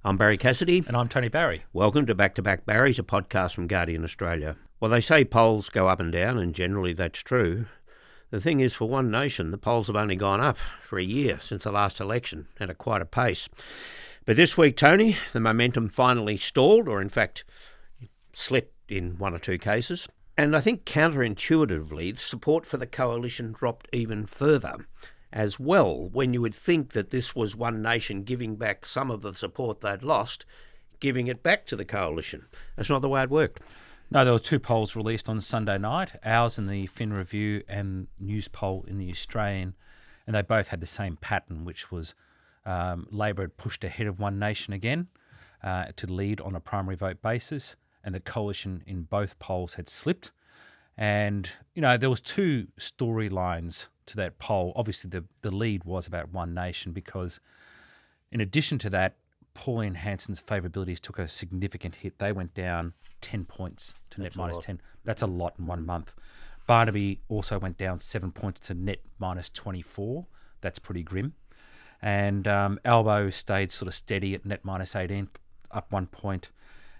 I'm Barrie Cassidy. And I'm Tony Barrie. Welcome to Back Barries, a podcast from Guardian Australia. Well, they say polls go up and down, and generally that's true. The thing is, for One Nation, the polls have only gone up for a year since the last election, and at quite a pace. But this week, Tony, the momentum finally stalled, or in fact slipped in one or two cases. And I think counterintuitively, the support for the coalition dropped even further as well, when you would think that this was One Nation giving back some of the support they'd lost, giving it back to the coalition. That's not the way it worked. No, there were two polls released on Sunday night, ours in the Fin Review and News Poll in the Australian, and they both had the same pattern, which was Labor had pushed ahead of One Nation again to lead on a primary vote basis, and the coalition in both polls had slipped. And, you know, there was two storylines to that poll. Obviously, the lead was about One Nation because, in addition to that, Pauline Hanson's favourabilities took a significant hit. They went down 10 points to net minus 10. That's a lot in 1 month. Barnaby also went down 7 points to net minus 24. That's pretty grim. And Albo stayed sort of steady at net minus 18, up 1 point.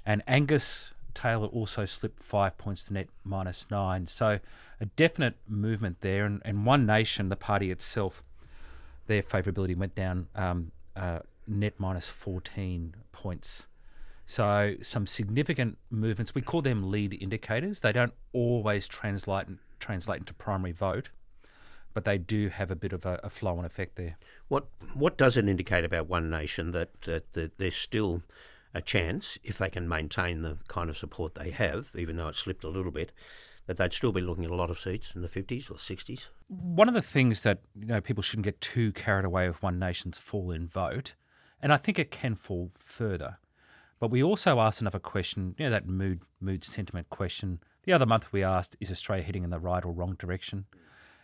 And Angus Taylor also slipped 5 points to net minus 9. So a definite movement there. And One Nation, the party itself, their favourability went down net minus 14 points. So some significant movements. We call them lead indicators. They don't always translate into primary vote, but they do have a bit of a flow-on effect there. What does it indicate about One Nation that there's still a chance, if they can maintain the kind of support they have, even though it slipped a little bit, that they'd still be looking at a lot of seats in the 50s or 60s? One of the things that people shouldn't get too carried away with One Nation's fall in vote, and I think it can fall further. But we also asked another question, that mood sentiment question. The other month we asked, is Australia heading in the right or wrong direction?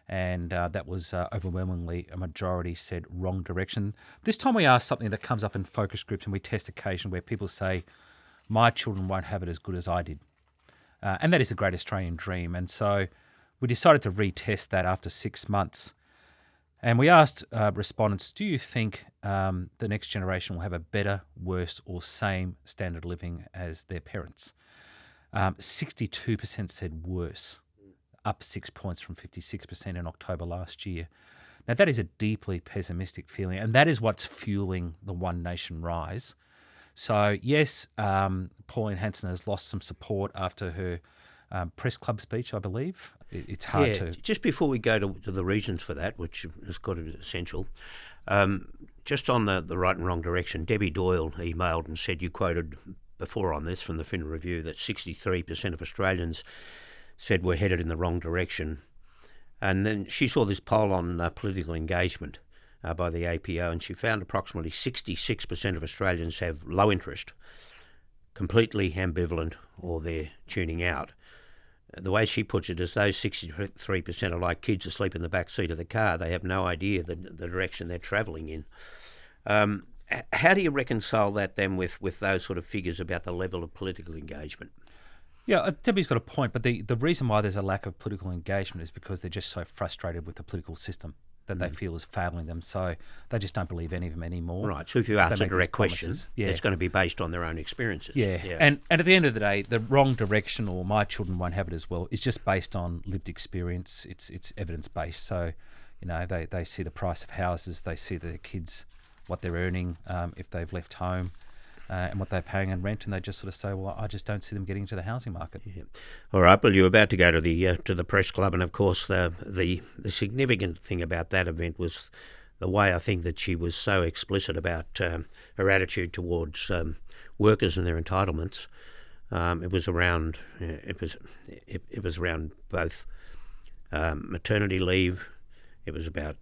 And that was overwhelmingly a majority said wrong direction. This time we asked something that comes up in focus groups and we test occasion where people say, my children won't have it as good as I did. And that is the great Australian dream. And so we decided to retest that after 6 months. And we asked respondents, do you think the next generation will have a better, worse or same standard of living as their parents? 62% said worse, up 6 points from 56% in October last year. Now, that is a deeply pessimistic feeling, and that is what's fueling the One Nation rise. So, yes, Pauline Hanson has lost some support after her press club speech, I believe. It's hard to... Just before we go to the reasons for that, which is got to be essential, just on the right and wrong direction, Debbie Doyle emailed and said, you quoted before on this from the Fin Review, that 63% of Australians said we're headed in the wrong direction. And then she saw this poll on political engagement by the APO, and she found approximately 66% of Australians have low interest, completely ambivalent, or they're tuning out. The way she puts it is those 63% are like kids asleep in the back seat of the car. They have no idea the direction they're travelling in. How do you reconcile that then with those sort of figures about the level of political engagement? Yeah, Debbie's got a point, but the reason why there's a lack of political engagement is because they're just so frustrated with the political system that they feel is failing them, so they just don't believe any of them anymore. Right, so if you ask a direct question, it's going to be based on their own experiences. Yeah. And at the end of the day, the wrong direction, or my children won't have it as well, is just based on lived experience. It's evidence-based, so they see the price of houses, they see their kids, what they're earning if they've left home, and what they're paying in rent, and they just sort of say, well, I just don't see them getting into the housing market. Yeah. All right, well, you're about to go to the press club, and of course the significant thing about that event was the way I think that she was so explicit about her attitude towards workers and their entitlements. It was around both maternity leave. It was about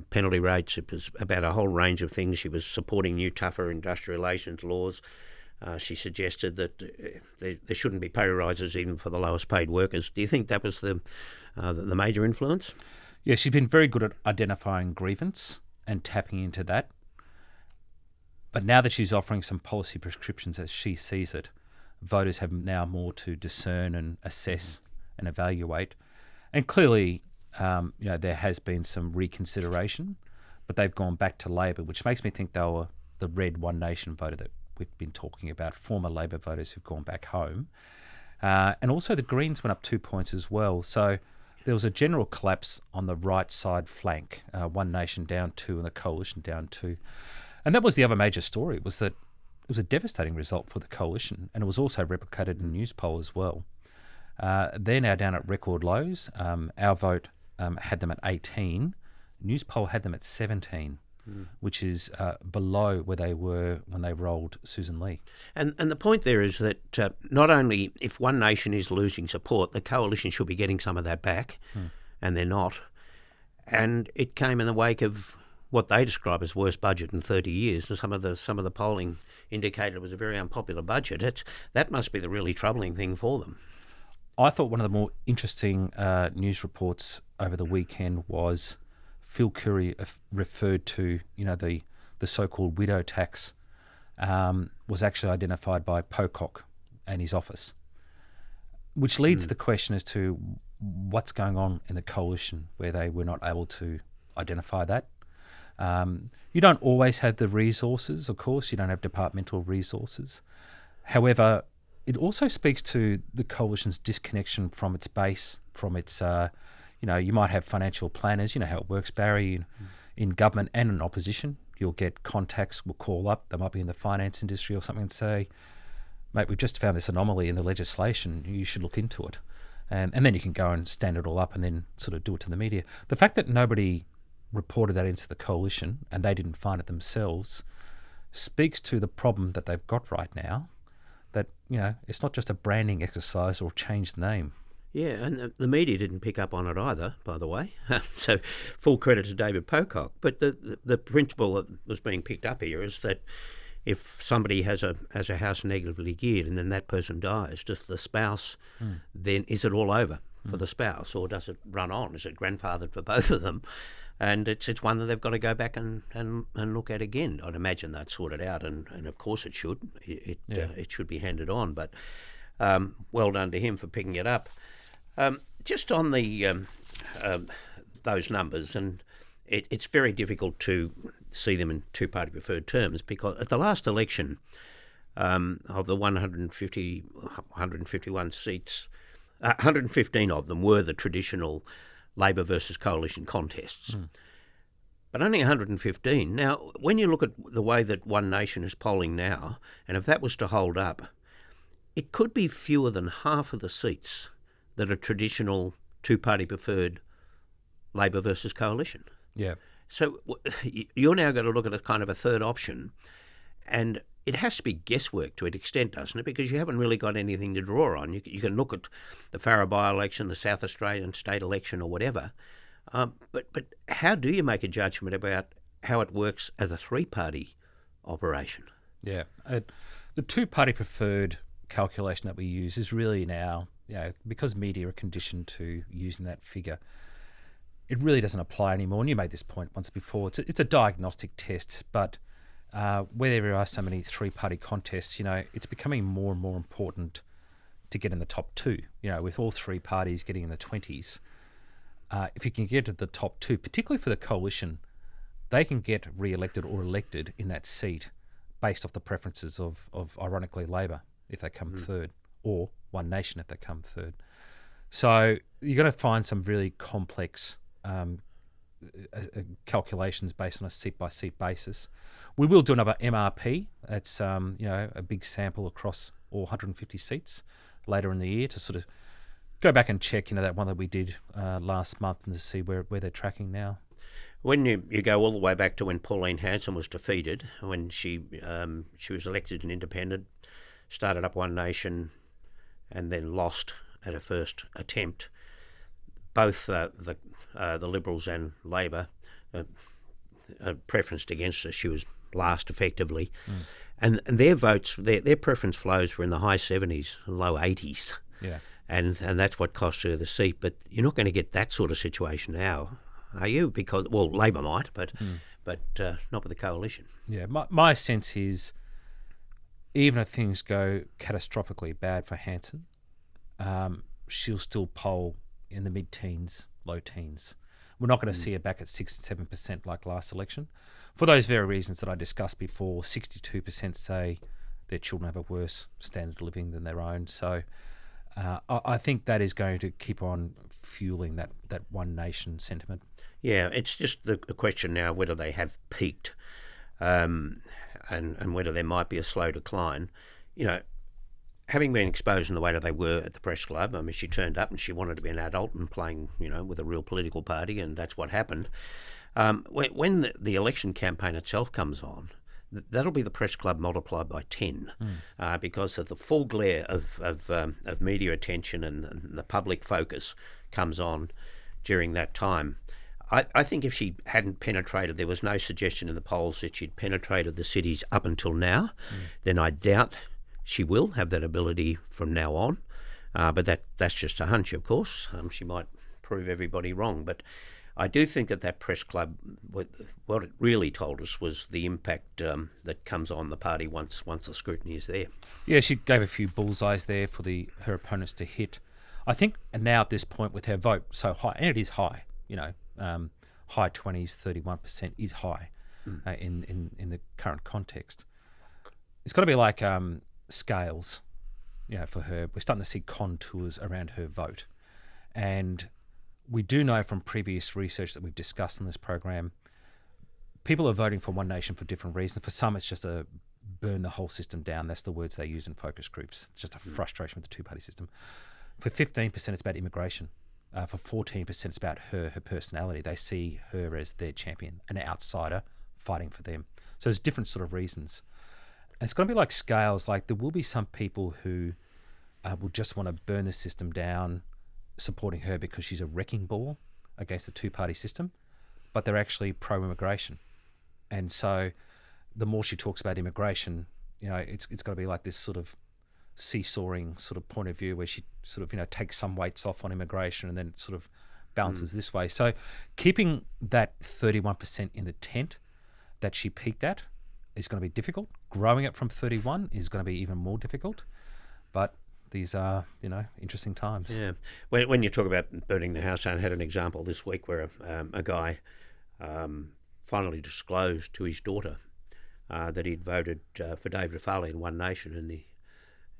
penalty rates. It was about a whole range of things. She was supporting new, tougher industrial relations laws. She suggested that there shouldn't be pay rises even for the lowest paid workers. Do you think that was the major influence? Yeah, she's been very good at identifying grievance and tapping into that. But now that she's offering some policy prescriptions as she sees it, voters have now more to discern and assess and evaluate. And clearly, there has been some reconsideration, but they've gone back to Labor, which makes me think they were the red One Nation voter that we've been talking about, former Labor voters who've gone back home. And also the Greens went up 2 points as well. So there was a general collapse on the right side flank, One Nation down 2 and the Coalition down 2. And that was the other major story, was that it was a devastating result for the Coalition, and it was also replicated in News Poll as well. They're now down at record lows. Our vote had them at 18. News Poll had them at 17. Which is below where they were when they rolled Susan Lee. And the point there is that not only if One Nation is losing support, the Coalition should be getting some of that back, and they're not. And it came in the wake of what they describe as worst budget in 30 years. And some of the polling indicated it was a very unpopular budget. That must be the really troubling thing for them. I thought one of the more interesting news reports over the weekend was Phil Curry referred to, the so-called widow tax was actually identified by Pocock and his office, which leads to the question as to what's going on in the Coalition where they were not able to identify that. You don't always have the resources, of course. You don't have departmental resources. However, it also speaks to the Coalition's disconnection from its base, from its you might have financial planners, you know how it works, Barrie, in government and in opposition. You'll get contacts, will call up, they might be in the finance industry or something, and say, mate, we've just found this anomaly in the legislation, you should look into it. And then you can go and stand it all up and then sort of do it to the media. The fact that nobody reported that into the Coalition and they didn't find it themselves speaks to the problem that they've got right now, that, it's not just a branding exercise or change the name. Yeah, and the media didn't pick up on it either, by the way. So full credit to David Pocock. But the principle that was being picked up here is that if somebody has a house negatively geared and then that person dies, does the spouse, then is it all over for the spouse, or does it run on? Is it grandfathered for both of them? And it's one that they've got to go back and look at again. I'd imagine they'd sort it out, and of course it should. It should be handed on. But well done to him for picking it up. Just on the those numbers, and it's very difficult to see them in two-party preferred terms, because at the last election, of the 151 seats, 115 of them were the traditional Labor versus Coalition contests. But only 115. Now, when you look at the way that One Nation is polling now, and if that was to hold up, it could be fewer than half of the seats that are traditional two-party preferred Labor versus Coalition. Yeah. So you're now going to look at a kind of a third option, and it has to be guesswork to an extent, doesn't it? Because you haven't really got anything to draw on. You can look at the Farrer by-election, the South Australian state election, or whatever. But how do you make a judgment about how it works as a three-party operation? Yeah. The two-party preferred calculation that we use is really now, because media are conditioned to using that figure, it really doesn't apply anymore. And you made this point once before. It's a diagnostic test, but where there are so many three-party contests, it's becoming more and more important to get in the top two. With all three parties getting in the 20s, if you can get to the top two, particularly for the Coalition, they can get re-elected or elected in that seat based off the preferences of ironically, Labor if they come third, or One Nation if they come third. So you're going to find some really complex calculations based on a seat-by-seat basis. We will do another MRP. That's a big sample across all 150 seats later in the year to sort of go back and check, that one that we did last month, and to see where they're tracking now. When you go all the way back to when Pauline Hanson was defeated, when she was elected an independent, started up One Nation, and then lost at her first attempt, both the Liberals and Labor preferenced against her. She was last, effectively. And their votes, their preference flows were in the high 70s and low 80s. Yeah. And that's what cost her the seat. But you're not going to get that sort of situation now, are you? Because, well, Labor might, but not with the Coalition. Yeah, my sense is, even if things go catastrophically bad for Hanson, she'll still poll in the mid-teens, low teens. We're not going to see her back at 6 and 7% like last election. for those very reasons that I discussed before. 62% say their children have a worse standard of living than their own. So I think that is going to keep on fueling that one nation sentiment. Yeah, it's just a question now whether they have peaked, and whether there might be a slow decline. You know, having been exposed in the way that they were at the press club, I mean, she turned up and she wanted to be an adult and playing, with a real political party, and that's what happened. When the election campaign itself comes on, that'll be the press club multiplied by 10, because of the full glare of media attention and the public focus comes on during that time. I think if she hadn't penetrated, there was no suggestion in the polls that she'd penetrated the cities up until now, then I doubt she will have that ability from now on. But that's just a hunch, of course. She might prove everybody wrong. But I do think that press club, what it really told us was the impact that comes on the party once the scrutiny is there. Yeah, she gave a few bullseyes there for her opponents to hit. I think now at this point with her vote so high, and it is high, high 20s, 31% is high in the current context. It's got to be like scales, for her. We're starting to see contours around her vote. And we do know from previous research that we've discussed on this program, people are voting for One Nation for different reasons. For some, it's just a burn the whole system down. That's the words they use in focus groups. It's just a frustration with the two-party system. For 15%, it's about immigration. For 14%, it's about her personality. They see her as their champion, an outsider fighting for them. So there's different sort of reasons. And it's going to be like scales. Like there will be some people who will just want to burn the system down, supporting her because she's a wrecking ball against the two-party system, but they're actually pro-immigration. And so the more she talks about immigration, it's got to be like this sort of seesawing sort of point of view where she sort of, takes some weights off on immigration and then sort of bounces this way. So keeping that 31% in the tent that she peaked at is going to be difficult. Growing it from 31 is going to be even more difficult. But these are, interesting times. Yeah. When you talk about burning the house down, I had an example this week where a guy finally disclosed to his daughter that he'd voted for David Farley in One Nation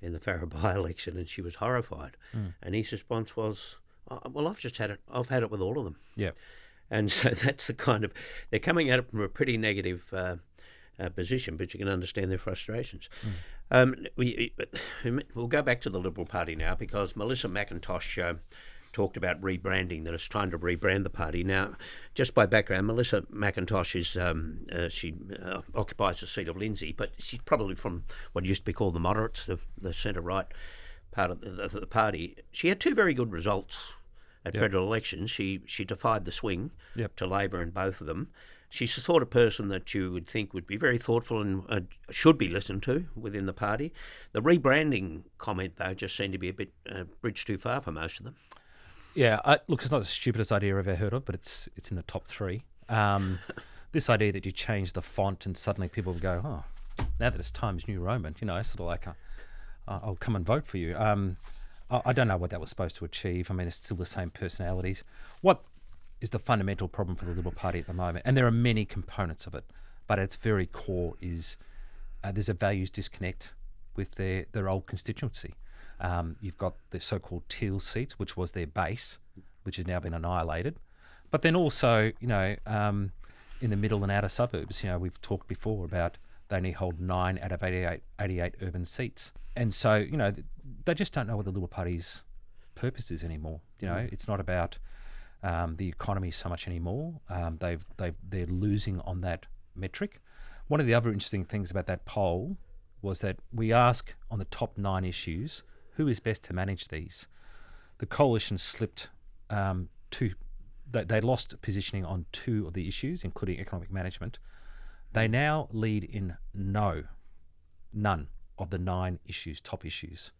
in the Farrer by-election, and she was horrified. And his response was, well, I've had it with all of them. Yeah. And so that's the kind of, they're coming at it from a pretty negative position, but you can understand their frustrations. We'll go back to the Liberal Party now, because Melissa McIntosh talked about rebranding, that it's trying to rebrand the party. Now, just by background, Melissa McIntosh is she occupies the seat of Lindsay, but she's probably from what used to be called the moderates, the centre-right part of the party. She had two very good results at federal elections. She defied the swing to Labor in both of them. She's the sort of person that you would think would be very thoughtful and should be listened to within the party. The rebranding comment, though, just seemed to be a bit bridge too far for most of them. Yeah, look, it's not the stupidest idea I've ever heard of, but it's in the top three. This idea that you change the font and suddenly people will go, oh, now that it's Times New Roman, sort of like, I'll come and vote for you. I don't know what that was supposed to achieve. I mean, it's still the same personalities. What is the fundamental problem for the Liberal Party at the moment? And there are many components of it, but at its very core is there's a values disconnect with their old constituency. You've got the so-called teal seats, which was their base, which has now been annihilated. But then also, in the middle and outer suburbs, we've talked before about they only hold 9 out of 88 urban seats. And so, they just don't know what the Liberal Party's purpose is anymore. It's not about the economy so much anymore. They're losing on that metric. One of the other interesting things about that poll was that we ask on the top 9 issues, who is best to manage these? The coalition slipped they lost positioning on 2 of the issues, including economic management. They now lead in none of the 9 issues, top issues.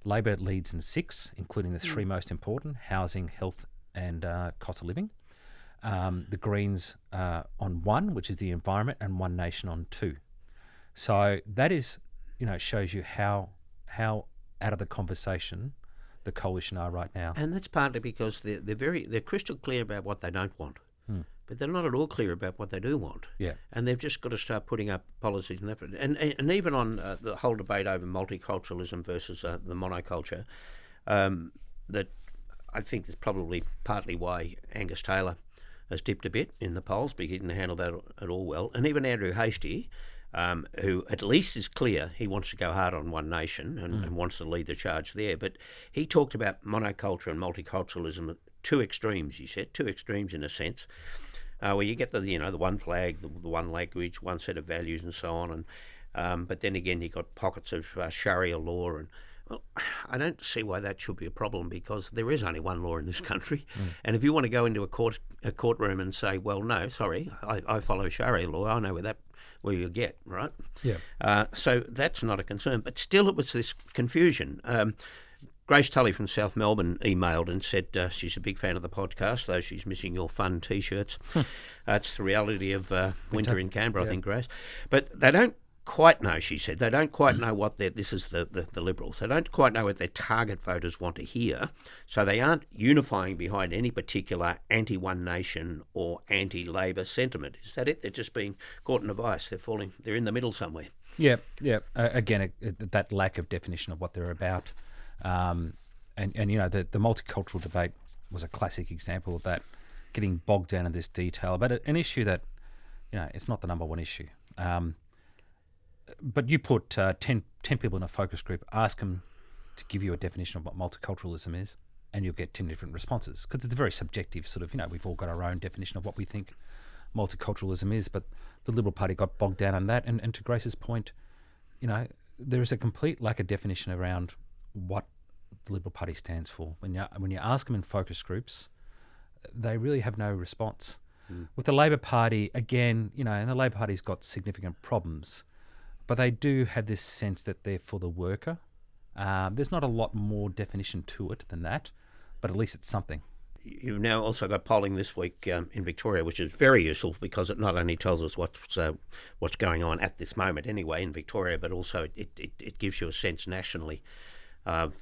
Labor leads in 6, including the 3 most important, housing, health and cost of living. The Greens on 1, which is the environment, and One Nation on 2. So that is, shows you how out of the conversation the coalition are right now. And that's partly because they're crystal clear about what they don't want. But but they're not at all clear about what they do want. Yeah. And they've just got to start putting up policies and that. And even on the whole debate over multiculturalism versus the monoculture, that I think is probably partly why Angus Taylor has dipped a bit in the polls, because he didn't handle that at all well. And even Andrew Hastie, who at least is clear he wants to go hard on One Nation and wants to lead the charge there. But he talked about monoculture and multiculturalism at two extremes, he said, two extremes in a sense, where you get the one flag, the one language, one set of values and so on. And but then again, you got pockets of Sharia law. And well, I don't see why that should be a problem, because there is only one law in this country. And if you want to go into a courtroom and say, well, no, sorry, I follow Sharia law, I know where you get, right? Yeah. So that's not a concern. But still, it was this confusion. Grace Tully from South Melbourne emailed and said she's a big fan of the podcast, though she's missing your fun T-shirts. That's the reality of winter in Canberra, I think, Grace. But they don't quite know, she said. They don't quite know what this is the Liberals. They don't quite know what their target voters want to hear. So they aren't unifying behind any particular anti-One Nation or anti-Labor sentiment. Is that it? They're just being caught in a vice. They're in the middle somewhere. Yeah. Again, that lack of definition of what they're about. And the multicultural debate was a classic example of that, getting bogged down in this detail about an issue that, it's not the number one issue. But you put 10 people in a focus group, ask them to give you a definition of what multiculturalism is, and you'll get 10 different responses, because it's a very subjective sort of, we've all got our own definition of what we think multiculturalism is, but the Liberal Party got bogged down on that. And to Grace's point, there is a complete lack of definition around what the Liberal Party stands for. When you ask them in focus groups, they really have no response. With the Labor Party, again, and the Labor Party's got significant problems, but they do have this sense that they're for the worker. There's not a lot more definition to it than that, but at least it's something. You've now also got polling this week in Victoria, which is very useful, because it not only tells us what's going on at this moment anyway in Victoria, but also it gives you a sense nationally of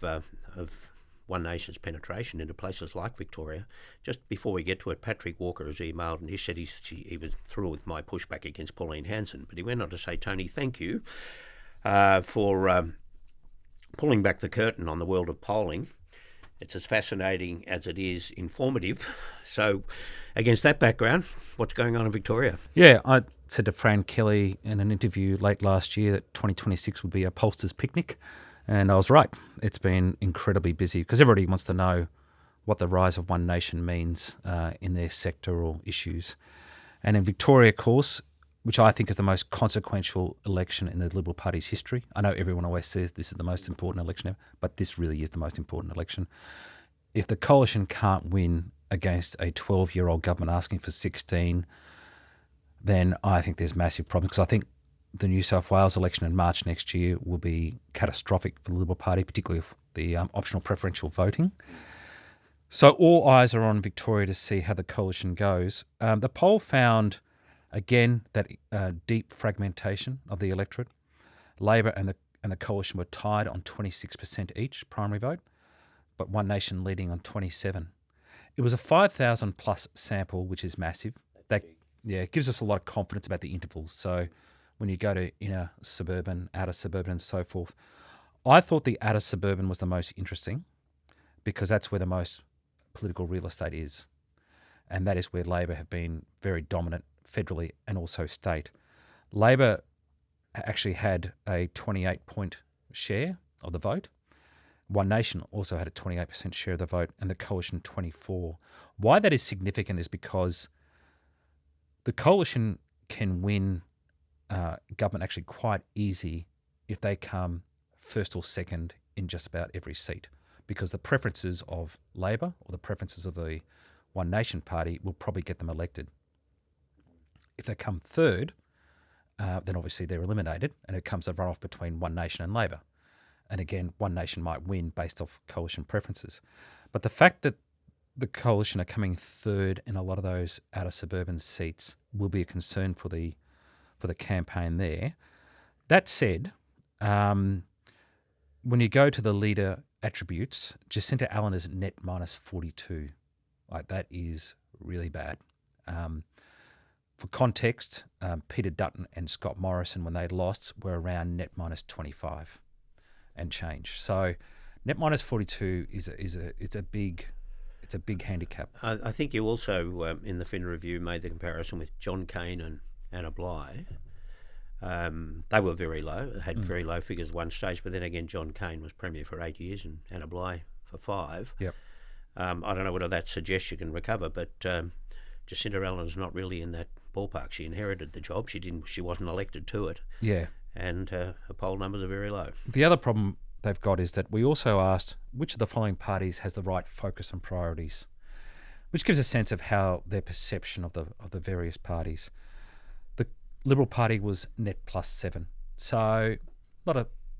One Nation's penetration into places like Victoria. Just before we get to it, Patrick Walker has emailed and he said he was through with my pushback against Pauline Hanson, but he went on to say, Tony, thank you for pulling back the curtain on the world of polling. It's as fascinating as it is informative. So against that background, what's going on in Victoria? Yeah, I said to Fran Kelly in an interview late last year that 2026 would be a pollster's picnic. And I was right. It's been incredibly busy, because everybody wants to know what the rise of One Nation means in their sectoral issues. And in Victoria, of course, which I think is the most consequential election in the Liberal Party's history. I know everyone always says this is the most important election ever, but this really is the most important election. If the coalition can't win against a 12-year-old government asking for 16, then I think there's massive problems, because I think the New South Wales election in March next year will be catastrophic for the Liberal Party, particularly with the optional preferential voting. So all eyes are on Victoria to see how the coalition goes. The poll found, again, that deep fragmentation of the electorate. Labor and the coalition were tied on 26% each primary vote, but One Nation leading on 27%. It was a 5,000 plus sample, which is massive. It gives us a lot of confidence about the intervals. So when you go to inner suburban, outer suburban and so forth, I thought the outer suburban was the most interesting, because that's where the most political real estate is. And that is where Labor have been very dominant federally and also state. Labor actually had a 28-point share of the vote. One Nation also had a 28% share of the vote, and the coalition 24%. Why that is significant is because the coalition can win government actually quite easy if they come first or second in just about every seat, because the preferences of Labor or the preferences of the One Nation Party will probably get them elected. If they come third, then obviously they're eliminated, and it comes a runoff between One Nation and Labor. And again, One Nation might win based off coalition preferences. But the fact that the coalition are coming third in a lot of those outer suburban seats will be a concern for the campaign there. That said, when you go to the leader attributes, Jacinta Allen is net minus 42. Like, that is really bad. For context, Peter Dutton and Scott Morrison, when they lost, were around net minus 25 and change. So net minus 42 is a big handicap. I think you also in the Fin Review made the comparison with John Cain and Anna Bligh. They were very low, had very low figures at one stage, but then again, John Cain was Premier for 8 years and Anna Bligh for 5. Yep. I don't know whether that suggests you can recover, but Jacinta Allen's not really in that ballpark. She inherited the job. She wasn't elected to it. Yeah. And her poll numbers are very low. The other problem they've got is that we also asked which of the following parties has the right focus and priorities, which gives a sense of how their perception of the various parties. The Liberal Party was net plus 7, so not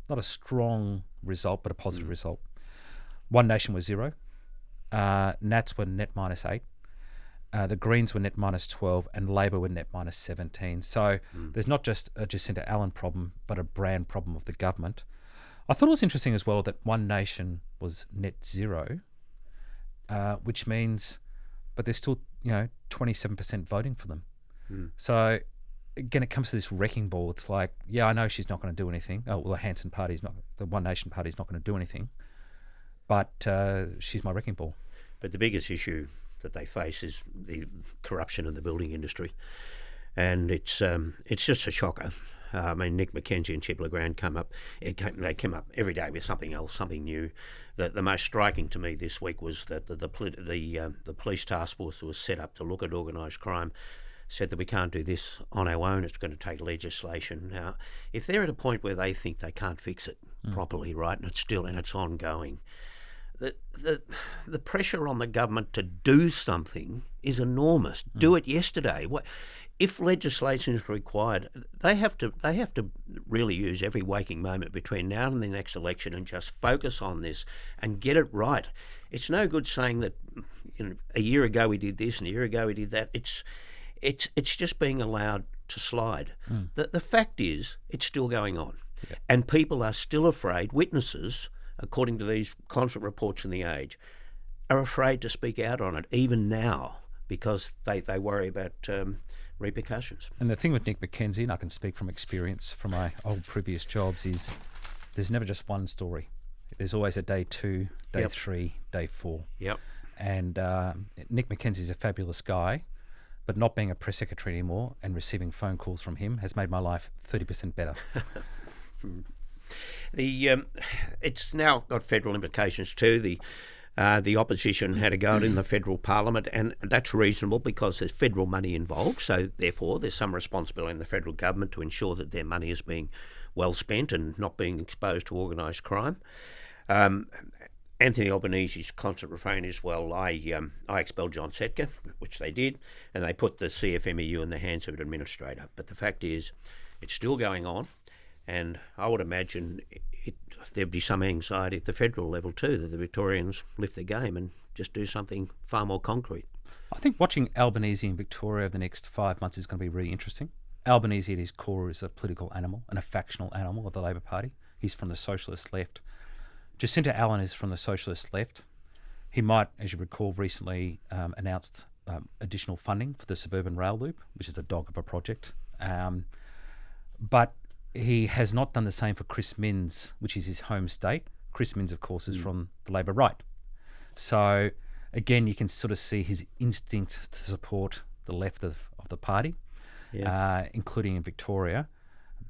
a strong result, but a positive result. One Nation was 0. Nats were net minus 8. The Greens were net minus 12 and Labor were net minus 17. So there's not just a Jacinta Allen problem, but a brand problem of the government. I thought it was interesting as well that One Nation was net 0, which means, but there's still 27% voting for them. So again, it comes to this wrecking ball. It's like, yeah, I know she's not going to do anything. Oh, well, the One Nation Party is not going to do anything, but she's my wrecking ball. But the biggest issue that they face is the corruption in the building industry, and it's just a shocker. I mean, Nick McKenzie and Chip Legrand they came up every day with something else, something new. The most striking to me this week was that the police task force that was set up to look at organised crime said that we can't do this on our own. It's going to take legislation. Now, if they're at a point where they think they can't fix it properly, right, and it's ongoing, the pressure on the government to do something is enormous. Do it yesterday. If legislation is required, they have to really use every waking moment between now and the next election and just focus on this and get it right. It's no good saying that a year ago we did this and a year ago we did that. It's just being allowed to slide. The fact is, it's still going on, and people are still afraid. Witnesses, according to these constant reports in The Age, are afraid to speak out on it, even now, because they worry about repercussions. And the thing with Nick McKenzie, and I can speak from experience from my old previous jobs, is there's never just one story. There's always a day 2, day 3, day 4. Yep. And Nick McKenzie's a fabulous guy, but not being a press secretary anymore and receiving phone calls from him has made my life 30% better. It's now got federal implications too. The opposition had a go at it in the federal parliament, and that's reasonable because there's federal money involved. So therefore, there's some responsibility in the federal government to ensure that their money is being well spent and not being exposed to organised crime. Anthony Albanese's constant refrain is, well, I expelled John Setka, which they did, and they put the CFMEU in the hands of an administrator. But the fact is, it's still going on. And I would imagine there'd be some anxiety at the federal level too, that the Victorians lift their game and just do something far more concrete. I think watching Albanese in Victoria over the next 5 months is going to be really interesting. Albanese at his core is a political animal and a factional animal of the Labor Party. He's from the socialist left. Jacinta Allen is from the socialist left. He might, as you recall, recently announced additional funding for the suburban rail loop, which is a dog of a project. But he has not done the same for Chris Minns, which is his home state. Chris Minns, of course, is from the Labor right. So, again, you can sort of see his instinct to support the left of the party, including in Victoria.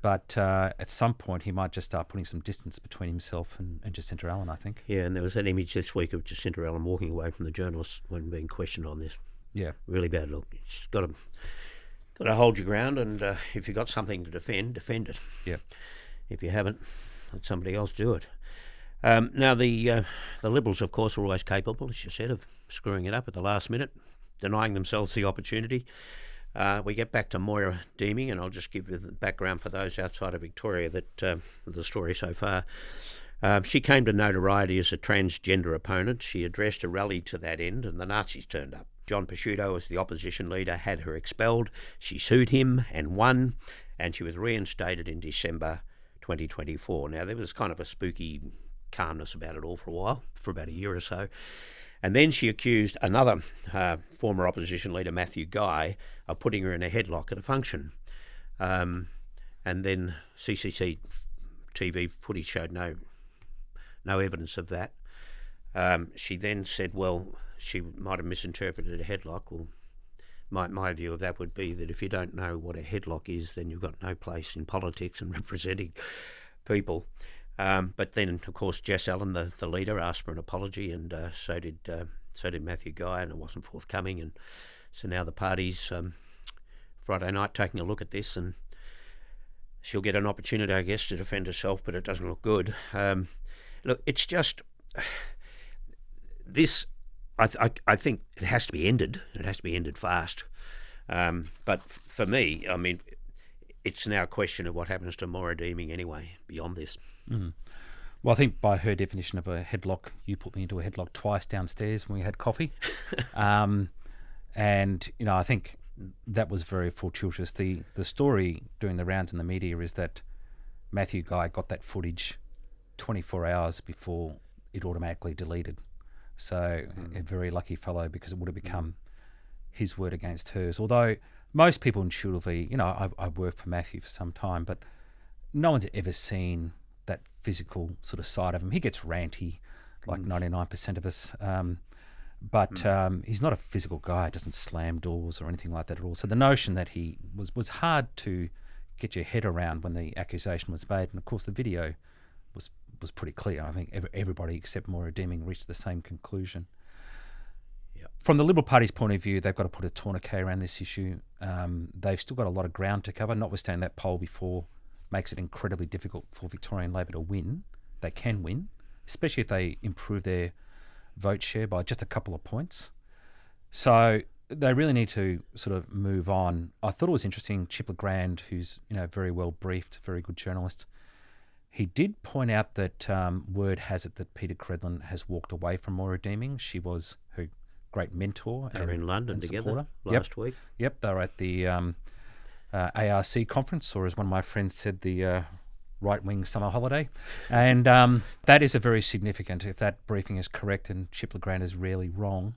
But at some point, he might just start putting some distance between himself and Jacinta Allen, I think. Yeah, and there was that image this week of Jacinta Allen walking away from the journalists when being questioned on this. Yeah. Really bad look. She's got to hold your ground, and if you've got something to defend it. Yeah. If you haven't, let somebody else do it. Now, the Liberals, of course, are always capable, as you said, of screwing it up at the last minute, denying themselves the opportunity. We get back to Moira Deeming, and I'll just give you the background for those outside of Victoria that the story so far. She came to notoriety as a transgender opponent. She addressed a rally to that end, and the Nazis turned up. John Pesciuto, as the opposition leader, had her expelled. She sued him and won, and she was reinstated in December 2024. Now, there was kind of a spooky calmness about it all for a while, for about a year or so. And then she accused another former opposition leader, Matthew Guy, of putting her in a headlock at a function. And then CCC TV footage showed no evidence of that. She then said, well, she might have misinterpreted a headlock. Well, my view of that would be that if you don't know what a headlock is, then you've got no place in politics and representing people. But then, of course, Jess Allen, the leader, asked for an apology, and so did Matthew Guy, and it wasn't forthcoming. And so now the party's Friday night taking a look at this, and she'll get an opportunity, I guess, to defend herself, but it doesn't look good. Look, it's just this. I think it has to be ended. It has to be ended fast. But for me, I mean, it's now a question of what happens to Maura Deeming anyway, beyond this. Mm. Well, I think by her definition of a headlock, you put me into a headlock twice downstairs when we had coffee. And, you know, I think that was very fortuitous. The story doing the rounds in the media is that Matthew Guy got that footage 24 hours before it automatically deleted. So a very lucky fellow, because it would have become his word against hers. Although most people intuitively, you know, I've worked for Matthew for some time, but no one's ever seen that physical sort of side of him. He gets ranty, like 99% of us. But he's not a physical guy. He doesn't slam doors or anything like that at all. So the notion that he was hard to get your head around when the accusation was made. And of course the video was pretty clear. I think everybody except Maura Deeming reached the same conclusion. Yep. From the Liberal Party's point of view, they've got to put a tourniquet around this issue. They've still got a lot of ground to cover, notwithstanding that poll before makes it incredibly difficult for Victorian Labor to win. They can win, especially if they improve their vote share by just a couple of points. So they really need to sort of move on. I thought it was interesting, Chip Legrand, who's, you know, very well briefed, very good journalist, he did point out that word has it that Peter Credlin has walked away from Maura Deeming. She was her great mentor. They were in London together last week. Yep, they were at the ARC conference, or as one of my friends said, the right-wing summer holiday. And that is a very significant, if that briefing is correct and Chip Legrand is rarely wrong,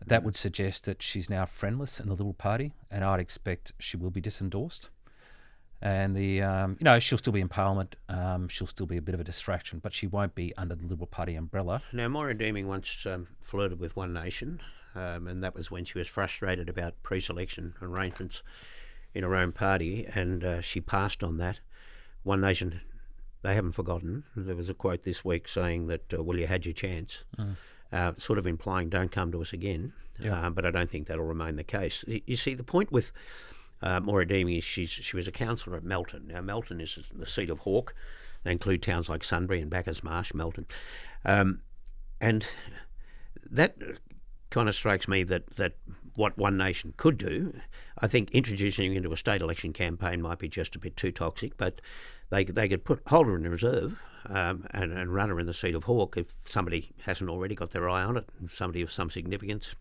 that would suggest that she's now friendless in the Liberal Party, and I'd expect she will be disendorsed. And you know, she'll still be in Parliament. She'll still be a bit of a distraction, but she won't be under the Liberal Party umbrella. Now, Maura Deeming once flirted with One Nation, and that was when she was frustrated about pre-selection arrangements in her own party, and she passed on that. One Nation, they haven't forgotten. There was a quote this week saying that, well, you had your chance, sort of implying don't come to us again. Yeah. But I don't think that'll remain the case. You see, the point with Maura Deeming is she was a councillor at Melton. Now, Melton is the seat of Hawke. They include towns like Sunbury and Bacchus Marsh, Melton. And that kind of strikes me that what One Nation could do, I think introducing into a state election campaign might be just a bit too toxic, but they could hold her in reserve and run her in the seat of Hawke if somebody hasn't already got their eye on it, somebody of some significance.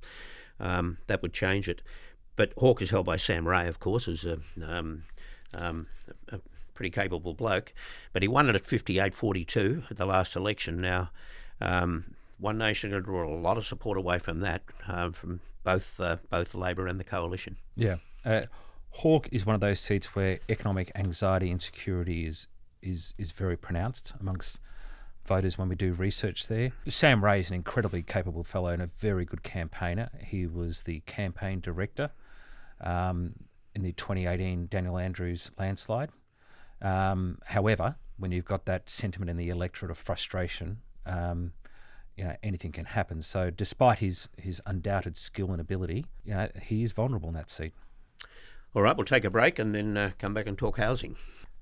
That would change it. But Hawke is held by Sam Ray, of course, who's a pretty capable bloke. But he won it at 58-42 at the last election. Now, One Nation will draw a lot of support away from that, from both Labor and the Coalition. Yeah. Hawke is one of those seats where economic anxiety, insecurity is very pronounced amongst voters when we do research there. Sam Ray is an incredibly capable fellow and a very good campaigner. He was the campaign director in the 2018 Daniel Andrews landslide. However, when you've got that sentiment in the electorate of frustration, you know, anything can happen. So despite his undoubted skill and ability, you know, he is vulnerable in that seat. All right, we'll take a break and then come back and talk housing.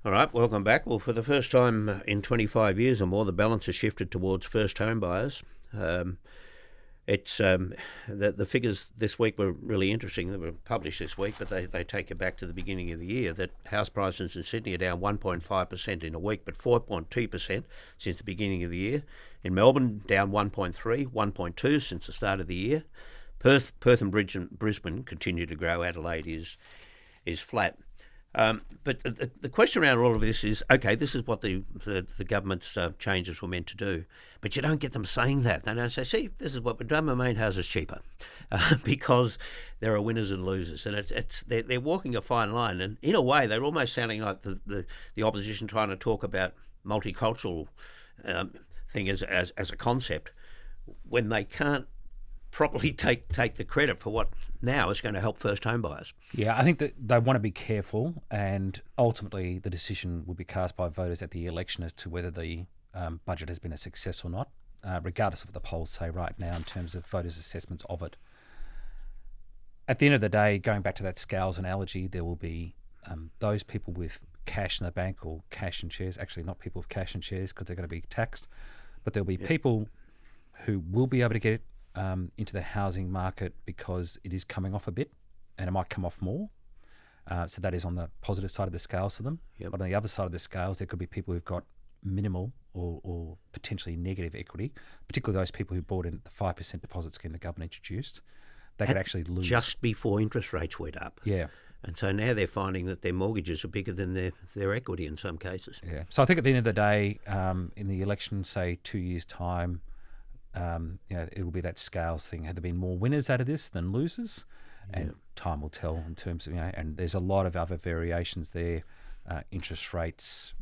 All right, welcome back. Well, for the first time in 25 years or more, the balance has shifted towards first home buyers. It's the figures this week were really interesting. They were published this week, but they take you back to the beginning of the year, that house prices in Sydney are down 1.5% in a week, but 4.2% since the beginning of the year. In Melbourne, down 1.3, 1.2 since the start of the year. Perth and Brisbane continue to grow. Adelaide is flat. But the question around all of this is, okay, this is what the government's changes were meant to do, but you don't get them saying that. They don't say, see, this is what we've done, we made houses cheaper, because there are winners and losers, and they're walking a fine line, and in a way they're almost sounding like the opposition trying to talk about multicultural thing as a concept, when they can't properly take the credit for what now is going to help first home buyers. Yeah, I think that they want to be careful, and ultimately the decision will be cast by voters at the election as to whether the budget has been a success or not, regardless of what the polls say right now in terms of voters' assessments of it. At the end of the day, going back to that scales analogy, there will be those people with cash in the bank or cash and shares, actually not people with cash and shares because they're going to be taxed, but there'll be people who will be able to get into the housing market because it is coming off a bit, and it might come off more. So that is on the positive side of the scales for them. Yep. But on the other side of the scales, there could be people who've got minimal or potentially negative equity, particularly those people who bought in the 5% deposit scheme the government introduced. They could actually lose. Just before interest rates went up. Yeah. And so now they're finding that their mortgages are bigger than their equity in some cases. Yeah. So I think at the end of the day, in the election, say 2 years' time, it will be that scales thing. Have there been more winners out of this than losers? And time will tell in terms of, and there's a lot of other variations there, interest rates,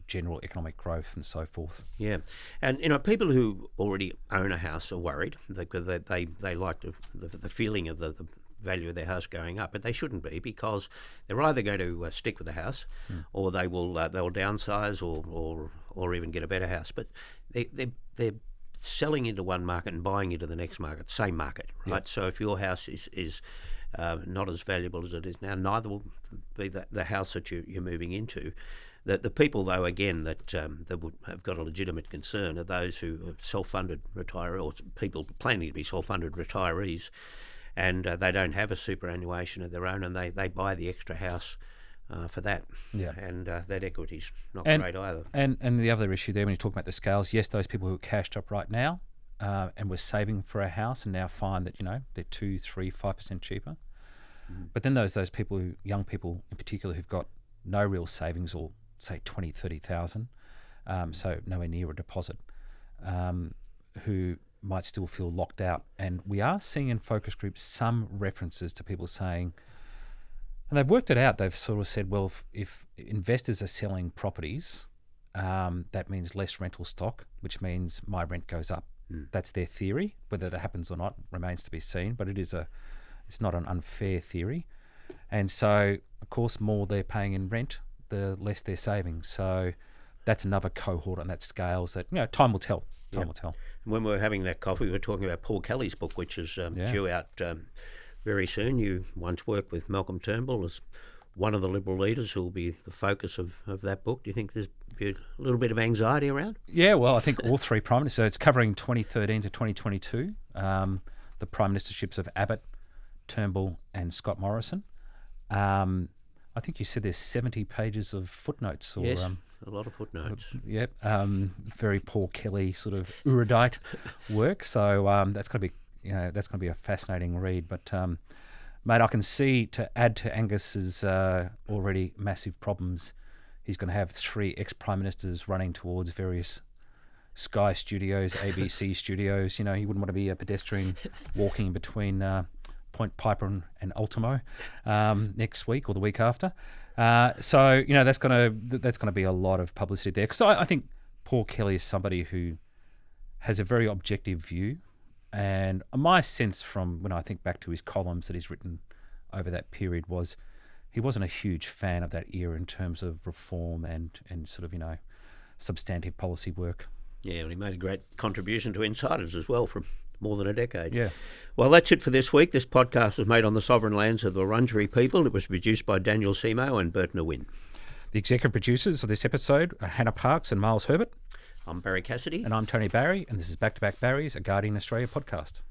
general economic growth and so forth. Yeah. And, people who already own a house are worried because they like the feeling of the value of their house going up, but they shouldn't be, because they're either going to stick with the house or they'll downsize or even get a better house. But they're selling into one market and buying into the next market, same market, right? Yep. So if your house is not as valuable as it is now, neither will be the house that you're moving into. The people, though, again, that would have got a legitimate concern are those who are self-funded retirees, or people planning to be self-funded retirees, and they don't have a superannuation of their own, and they buy the extra house for that. Yeah. And that equity's not great either. And the other issue there, when you talk about the scales, yes, those people who are cashed up right now and were saving for a house and now find that, they're 2, 3, 5% cheaper. But then those people, young people in particular, who've got no real savings, or say 20, 30,000, so nowhere near a deposit, who might still feel locked out. And we are seeing in focus groups some references to people saying, and they've worked it out, they've sort of said, well, if investors are selling properties, that means less rental stock, which means my rent goes up. That's their theory. Whether that happens or not remains to be seen, but it's not an unfair theory. And so, of course, more they're paying in rent, the less they're saving. So that's another cohort on that scales that, time will tell. Time will tell. When we were having that coffee, we were talking about Paul Kelly's book, which is due out very soon. You once worked with Malcolm Turnbull as one of the Liberal leaders who will be the focus of that book. Do you think there's a little bit of anxiety around? Yeah, well, I think all three prime ministers. So it's covering 2013 to 2022, the prime ministerships of Abbott, Turnbull and Scott Morrison. I think you said there's 70 pages of footnotes. Or, yes, a lot of footnotes. Yep, very Paul Kelly sort of erudite work. So that's going to be a fascinating read. But mate, I can see, to add to Angus's already massive problems, he's going to have 3 ex-prime ministers running towards various Sky studios, ABC studios. He wouldn't want to be a pedestrian walking between Point Piper and Ultimo next week or the week after. So that's going to be a lot of publicity there, because I think Paul Kelly is somebody who has a very objective view, and my sense from when I think back to his columns that he's written over that period was he wasn't a huge fan of that era in terms of reform and sort of substantive policy work. Yeah, and he made a great contribution to Insiders as well from more than a decade. Yeah. Well, that's it for this week. This podcast was made on the sovereign lands of the Wurundjeri people. It was produced by Daniel Simo and Bert Nguyen. The executive producers of this episode are Hannah Parks and Miles Herbert. I'm Barrie Cassidy. And I'm Tony Barrie, and this is Back Barries, a Guardian Australia podcast.